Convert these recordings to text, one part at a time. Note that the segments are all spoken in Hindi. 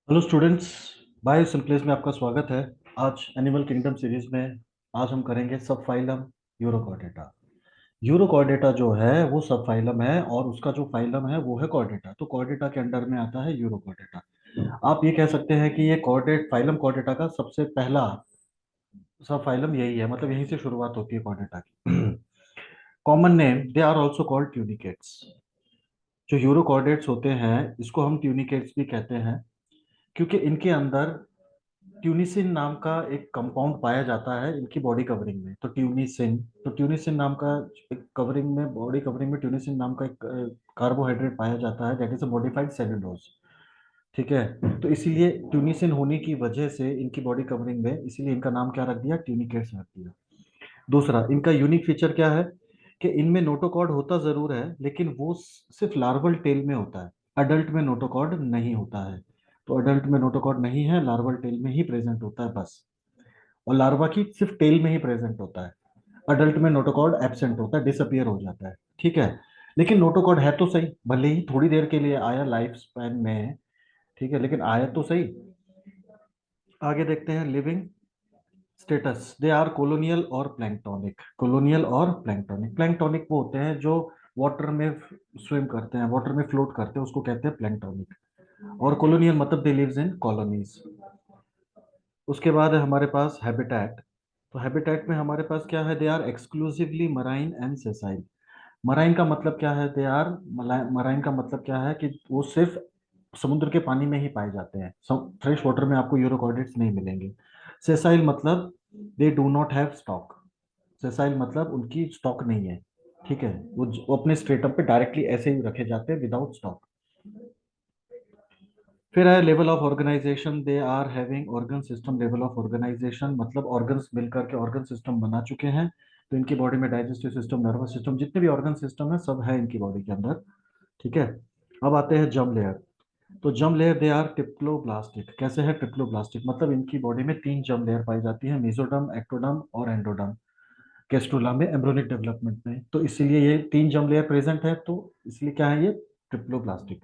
हेलो स्टूडेंट्स, बायो सिम्प्लेस में आपका स्वागत है। आज एनिमल किंगडम सीरीज में आज हम करेंगे सब फाइलम यूरोकॉर्डेटा। यूरोकॉर्डेटा जो है वो सब फाइलम है और उसका जो फाइलम है वो है कॉर्डेटा। तो कॉर्डेटा के अंडर में आता है यूरोकॉर्डेटा। आप ये कह सकते हैं कि ये कॉर्डेट फाइलम कॉर्डेटा का सबसे पहला सब फाइलम यही है, मतलब यहीं से शुरुआत होती है कॉर्डेटा की। Common name they are also called tunicates. जो यूरोकॉर्डेट्स होते हैं इसको हम ट्यूनिकेट्स भी कहते हैं, क्योंकि इनके अंदर ट्यूनिसिन नाम का एक कंपाउंड पाया जाता है इनकी बॉडी कवरिंग में। तो ट्यूनिसिन नाम का एक कवरिंग में, बॉडी कवरिंग में ट्यूनिसिन नाम का एक कार्बोहाइड्रेट पाया जाता है, that is a modified cellulose. ठीक है। तो इसीलिए ट्यूनिसिन होने की वजह से इनकी बॉडी कवरिंग में, इसीलिए इनका नाम क्या रख दिया, ट्यूनिकेट्स रख दिया। दूसरा, इनका यूनिक फीचर क्या है कि इनमें नोटोकॉर्ड होता जरूर है, लेकिन वो सिर्फ लार्वल टेल में होता है। अडल्ट में नोटोकॉर्ड नहीं होता है। तो अडल्ट में नोटोकॉर्ड नहीं है, लार्वल टेल में ही प्रेजेंट होता है बस। और लार्वा की सिर्फ टेल में ही प्रेजेंट होता है। अडल्ट में नोटोकॉर्ड एब्सेंट होता है, डिसअपियर हो जाता है। ठीक है। लेकिन नोटोकॉर्ड है तो सही, भले ही थोड़ी देर के लिए आया लाइफ स्पैन में। ठीक है, लेकिन आया तो सही। आगे देखते हैं living status. They are colonial और प्लैंक्टोनिक। कोलोनियल और प्लैंक्टोनिक। प्लैंक्टोनिक वो होते हैं जो वाटर में स्विम करते हैं, वाटर में फ्लोट करते हैं, उसको कहते हैं प्लैंक्टोनिक। और कोलोनियल मतलब दे लिव्स इन कॉलोनीज। उसके बाद है हमारे पास हैबिटेट। तो हैबिटेट में हमारे पास क्या है, they are exclusively marine and sessile. Marine का मतलब क्या है, दे आर, मराइन का मतलब क्या है कि वो सिर्फ समुद्र के पानी में ही पाए जाते हैं, फ्रेश वाटर में आपको यूरोकॉर्डेट्स नहीं मिलेंगे। सेसाइल मतलब they do not have stock. Sessile मतलब उनकी स्टॉक नहीं है। ठीक है, वो अपने स्ट्रेटम पे डायरेक्टली ऐसे ही रखे जाते हैं विदाउट स्टॉक। फिर है level of organisation. They are having organ system. Level of organisation मतलब ऑर्गन्स मिलकर के ऑर्गन सिस्टम बना चुके हैं। तो इनकी बॉडी में डाइजेस्टिव सिस्टम, नर्वस सिस्टम, जितने भी ऑर्गन सिस्टम है सब है इनकी बॉडी के अंदर। ठीक है। अब आते हैं जम लेयर। तो जम लेयर दे आर ट्रिप्लोब्लास्टिक। कैसे है ट्रिप्लोब्लास्टिक, मतलब इनकी बॉडी में तीन जम लेयर पाई जाती है, मेसोडर्म, एक्टोडर्म और एंडोडर्म। कैस्ट्रोला में एम्ब्रियोनिक डेवलपमेंट में, तो इसीलिए ये तीन जम लेयर प्रेजेंट है, तो इसलिए क्या है ये, ट्रिप्लोब्लास्टिक।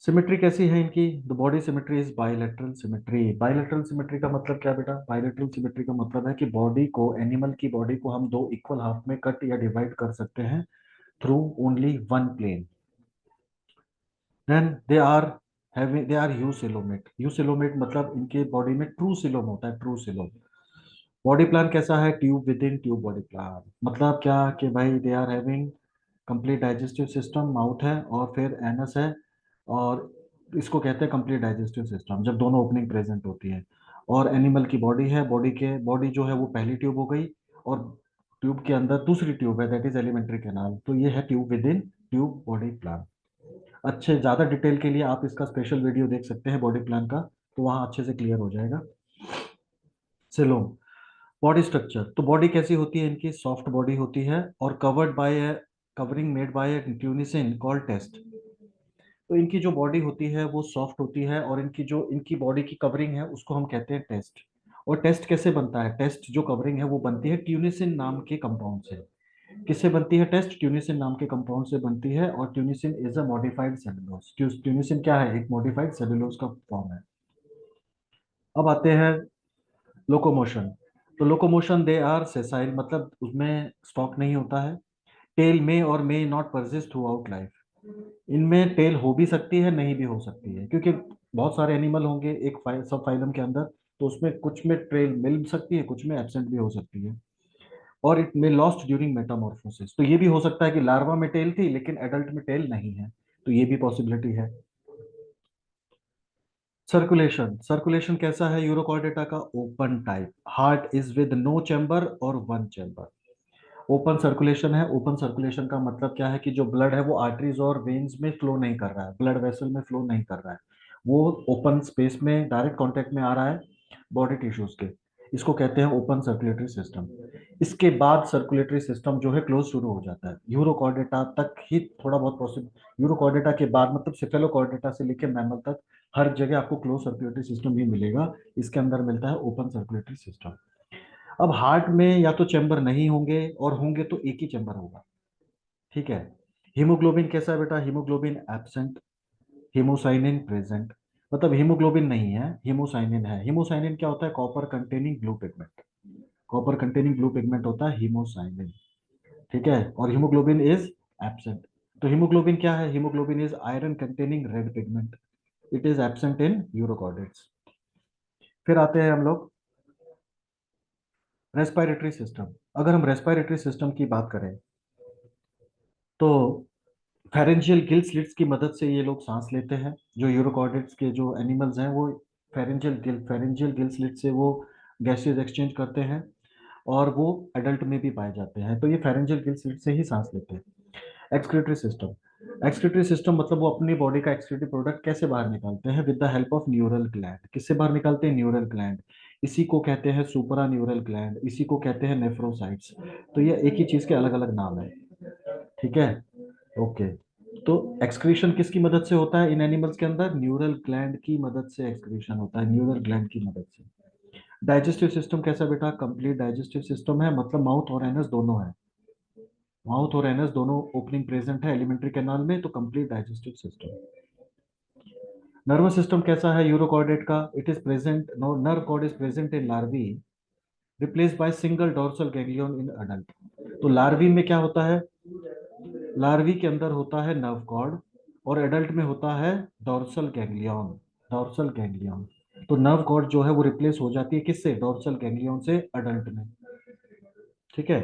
सिमेट्री कैसी है इनकी, the body symmetry is bilateral symmetry. Bilateral symmetry का मतलब क्या बेटा, बाइलेटरल सिमेट्री का मतलब है कि बॉडी को, एनिमल की बॉडी को हम दो इक्वल हाफ में कट या डिवाइड कर सकते हैं through only one plane. Then they are having, they are eucoelomate. Eucoelomate मतलब इनके बॉडी में ट्रू सिलोम होता है, ट्रू सिलोम। बॉडी प्लान कैसा है, tube within tube body plan. मतलब क्या कि भाई they are having complete digestive system, mouth है और फिर एनस है। और इसको कहते हैं कंप्लीट डाइजेस्टिव सिस्टम जब दोनों ओपनिंग प्रेजेंट होती है। और एनिमल की बॉडी है, बॉडी जो है वो पहली ट्यूब हो गई, और ट्यूब के अंदर दूसरी ट्यूब है, दैट इज एलिमेंट्री कैनाल। तो ये है tube within tube body plan. अच्छे ज़्यादा डिटेल के लिए आप इसका स्पेशल वीडियो देख सकते हैं बॉडी प्लान का, तो वहाँ अच्छे से क्लियर हो जाएगा। चलो, बॉडी स्ट्रक्चर। तो बॉडी कैसी होती है इनकी, सॉफ्ट बॉडी होती है और covered by a covering made by a tunicin called test. तो इनकी जो बॉडी होती है वो सॉफ्ट होती है, और इनकी जो इनकी बॉडी की कवरिंग है उसको हम कहते हैं टेस्ट। और टेस्ट कैसे बनता है, टेस्ट जो कवरिंग है वो बनती है ट्यूनिसिन नाम के कंपाउंड से। किससे बनती है टेस्ट, ट्यूनिसिन नाम के कंपाउंड से बनती है, और ट्यूनिसिन इज अ मॉडिफाइड सेलुलोज। ट्यूनिसिन क्या है, एक मॉडिफाइड सेलुलोज का फॉर्म है। अब आते हैं लोकोमोशन। तो लोकोमोशन दे आर सेसाइल, मतलब उसमें स्टॉक नहीं होता है। टेल में और may not persist through out life. इनमें टेल हो भी सकती है, नहीं भी हो सकती है, क्योंकि बहुत सारे एनिमल होंगे एक सब फाइलम के अंदर। तो उसमें कुछ में टेल मिल सकती है, कुछ में एब्सेंट भी हो सकती है। और इट में लॉस्ट ड्यूरिंग मेटामॉर्फोसिस। तो ये भी हो सकता है कि लार्वा में टेल थी लेकिन एडल्ट में टेल नहीं है। तो ये भी पॉसिबिलिटी है। सर्कुलेशन। सर्कुलेशन कैसा है यूरोकॉर्डेटा का, open type. Heart is with no chamber और वन चैम्बर। ओपन सर्कुलेशन है। ओपन सर्कुलेशन का मतलब क्या है कि जो ब्लड है वो आर्टरीज और वेन्स में फ्लो नहीं कर रहा है, ब्लड वेसल में फ्लो नहीं कर रहा है, वो ओपन स्पेस में डायरेक्ट कांटेक्ट में आ रहा है बॉडी टिश्यूज के। इसको कहते हैं ओपन सर्कुलेटरी सिस्टम। इसके बाद सर्कुलेटरी सिस्टम जो है क्लोज शुरू हो जाता है, यूरोकॉर्डेटा तक ही थोड़ा बहुत पॉसिबल। यूरोकॉर्डेटा के बाद मतलब सेफेलोकॉर्डेटा से लेकर मैमल तक हर जगह आपको क्लोज सर्कुलेटरी सिस्टम भी मिलेगा। इसके अंदर मिलता है ओपन सर्कुलेटरी सिस्टम। अब हार्ट में या तो चैम्बर नहीं होंगे, और होंगे तो एक ही चैम्बर होगा। ठीक है। हीमोग्लोबिन कैसा है बेटा, हीमोग्लोबिन एब्सेंट, हीमोसाइनिन प्रेजेंट। मतलब हीमोग्लोबिन नहीं है, हीमोसाइनिन है। हीमोसाइनिन क्या होता है? Copper containing blue pigment. Copper containing blue pigment होता है हीमोसाइनिन। ठीक है, और हीमोग्लोबिन इज एब्सेंट। तो हीमोग्लोबिन क्या है? Haemoglobin is iron containing red pigment. It is absent in urochordates. फिर आते हैं हम लोग रेस्पिरेटरी सिस्टम। अगर हम रेस्पिरेटरी सिस्टम की बात करें तो फेरेंजियल गिल स्लिट्स की मदद से ये लोग सांस लेते हैं। जो यूरोकॉर्डेट्स के जो एनिमल्स हैं वो फेरेंजियल गिल स्लिट से वो गैसेज एक्सचेंज करते हैं, और वो एडल्ट में भी पाए जाते हैं। तो ये फेरेंजियल गिल स्लिट से ही सांस लेते हैं। Excretory system. एक्सक्रीटरी सिस्टम मतलब वो अपनी बॉडी का एक्सक्रीटरी प्रोडक्ट कैसे बाहर निकालते हैं? With the help of neural gland. किससे बाहर निकालते हैं? Neural gland. इसी को कहते हैं सुपरा न्यूरल ग्लैंड, इसी को कहते हैं नेफ्रोसाइट्स। तो ये एक ही चीज के अलग अलग नाम है। ठीक है, ओके। तो एक्सक्रीशन किसकी मदद से होता है इन एनिमल्स के अंदर? न्यूरल ग्लैंड की मदद से एक्सक्रीशन होता है, न्यूरल ग्लैंड की मदद से। डाइजेस्टिव सिस्टम कैसा बेटा? कंप्लीट डाइजेस्टिव सिस्टम है, मतलब माउथ और एनस दोनों है। माउथ और एनस दोनों ओपनिंग प्रेजेंट है एलिमेंट्री कैनाल में, तो complete digestive system. Nervous system कैसा है यूरोकॉर्डेट का? It is present, no nerve cord is present in larvae, replace by single dorsal ganglion in adult. तो लार्वी में क्या होता है? लार्वी के अंदर होता है नर्व कॉर्ड, और एडल्ट में होता है डोर्सल गैंग्लियन। Dorsal ganglion. तो नर्व कॉर्ड जो है वो रिप्लेस हो जाती है किससे? डोर्सल गैंग्लियन से अडल्ट में। ठीक है।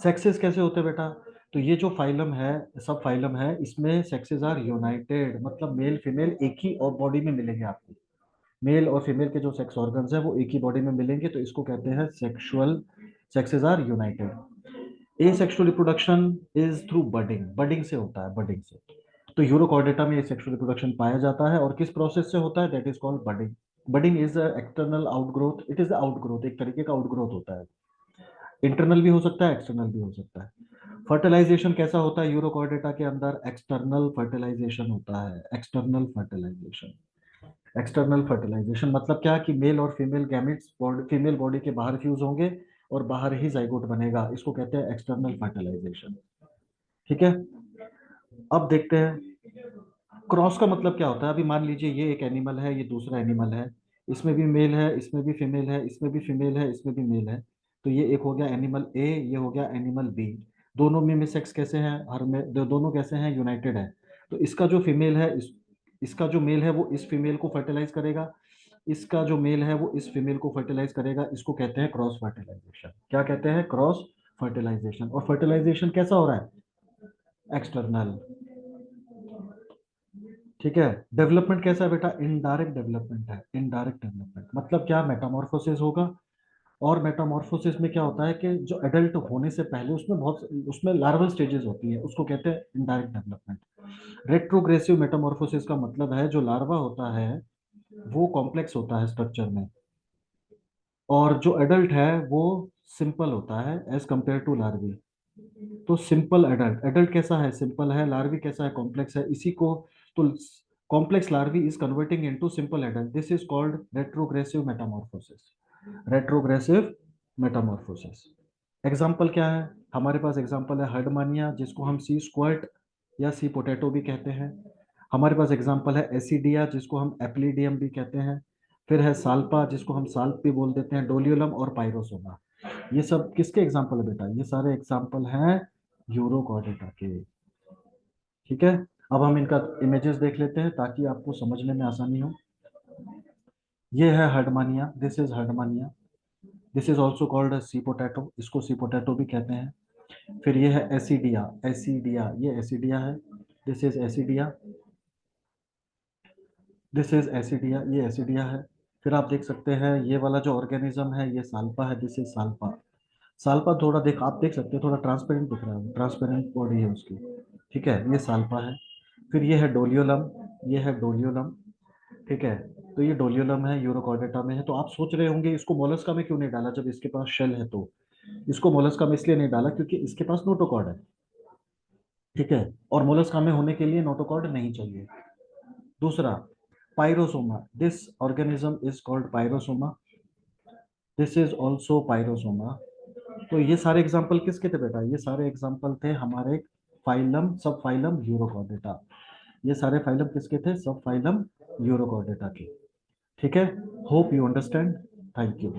सेक्सेस कैसे होते हैं बेटा? तो ये जो फाइलम है, सब फाइलम है, इसमें सेक्सेस आर यूनाइटेड, मतलब मेल फीमेल एक ही और बॉडी में मिलेंगे आपको। मेल और फीमेल के जो सेक्स ऑर्गन्स है वो एक ही बॉडी में मिलेंगे, तो इसको कहते हैं sexual, sexes are united. Asexual reproduction is through budding, budding से होता है, बडिंग से। तो यूरोकॉर्डेटा में ये सेक्सुअल रिप्रोडक्शन पाया जाता है, और किस प्रोसेस से होता है? That is called budding. Budding is external outgrowth, it is outgrowth, एक तरीके का आउटग्रोथ होता है। इंटरनल भी हो सकता है, एक्सटर्नल भी हो सकता है। फर्टिलाइजेशन कैसा होता है यूरोकॉर्डेटा के अंदर? एक्सटर्नल फर्टिलाइजेशन होता है, एक्सटर्नल फर्टिलाइजेशन। एक्सटर्नल फर्टिलाइजेशन मतलब क्या कि मेल और फीमेल गैमेट्स फीमेल बॉडी के बाहर फ्यूज होंगे और बाहर ही जाइगोट बनेगा, इसको कहते हैं एक्सटर्नल फर्टिलाइजेशन। ठीक है। अब देखते हैं क्रॉस का मतलब क्या होता है। अभी मान लीजिए ये एक एनिमल है, ये दूसरा एनिमल है, इसमें भी मेल है, इसमें भी फीमेल है, इसमें भी फीमेल है, इसमें भी मेल है। तो ये एक हो गया एनिमल ए, ये हो गया एनिमल बी। दोनों में सेक्स कैसे हैं? हर में दोनों कैसे हैं? यूनाइटेड है। तो इसका जो फीमेल है इसका जो मेल है वो इस फीमेल को फर्टिलाइज करेगा, इसका जो मेल है वो इस फीमेल को फर्टिलाइज करेगा। इसको कहते हैं क्रॉस फर्टिलाइजेशन। क्या कहते हैं? Cross fertilisation. और फर्टिलाइजेशन कैसा हो रहा है? एक्सटर्नल। ठीक है। डेवलपमेंट कैसा है बेटा? इनडायरेक्ट डेवलपमेंट है, इनडायरेक्ट डेवलपमेंट मतलब क्या? मेटामॉर्फोसिस होगा। और मेटामॉर्फोसिस में क्या होता है कि जो एडल्ट होने से पहले उसमें बहुत, उसमें लार्वल स्टेजेस होती है, उसको कहते हैं इनडायरेक्ट डेवलपमेंट। रेट्रोग्रेसिव मेटामॉर्फोसिस का मतलब है जो लार्वा होता है वो कॉम्प्लेक्स होता है स्ट्रक्चर में, और जो एडल्ट है वो सिंपल होता है एज कंपेयर टू लार्वी। तो सिंपल एडल्ट, एडल्ट कैसा है? सिंपल है। लार्वी कैसा है? कॉम्प्लेक्स है। इसी को तो complex larvae is converting into simple adult, this is called retrogressive Metamorphosis. Retrogressive Metamorphosis. Example क्या है हमारे पास? एग्जाम्पल है हर्डमानिया, जिसको हम सी स्क्वर्ट या सी पोटैटो भी कहते हैं। हमारे पास एग्जाम्पल है एसिडिया, जिसको हम एप्लीडियम भी कहते हैं। फिर है साल्पा, जिसको हम साल्प भी बोल देते हैं, डोलियोलम और पाइरोसोमा। ये सब किसके एग्जाम्पल है बेटा? ये सारे एग्जाम्पल हैं यूरोकॉर्डेटा के। ठीक है। अब हम इनका इमेजेस देख लेते हैं ताकि आपको समझने में आसानी हो। ये है Herdmania, this is Herdmania. This is also called sea potato, इसको सी पोटैटो भी कहते हैं। फिर ये है एसिडिया, एसिडिया, ये एसिडिया है। दिस इज एसिडिया, दिस इज एसिडिया, ये एसिडिया है। फिर आप देख सकते हैं ये वाला जो ऑर्गेनिज्म है ये साल्पा है, दिस इज साल्पा। साल्पा थोड़ा देख, आप देख सकते हैं थोड़ा ट्रांसपेरेंट दिख रहा है, ट्रांसपेरेंट बॉडी है उसकी। ठीक है, ये साल्पा है। फिर ये है डोलियोलम, ये है डोलियोलम। ठीक है। तो ये डोलियोलम है, यूरोकॉर्डेटा में है। तो आप सोच रहे होंगे इसको मोलस्का में क्यों नहीं डाला जब इसके पास शेल है? तो इसको मोलस्का में इसलिए नहीं डाला क्योंकि इसके पास नोटोकॉर्ड है। ठीक है। और मोलस्का में होने के लिए नोटोकॉर्ड नहीं चाहिए। दूसरा, pyrosoma, this organism is called pyrosoma, this is also pyrosoma. तो ये सारे एग्जाम्पल किसके थे बेटा? ये सारे एग्जाम्पल थे हमारे फाइलम, सब फाइलम यूरोकॉर्डेटा। ये सारे फाइलम किसके थे? सब फाइलम यूरोकॉर्डेटा के। ठीक है, hope you understand. Thank you.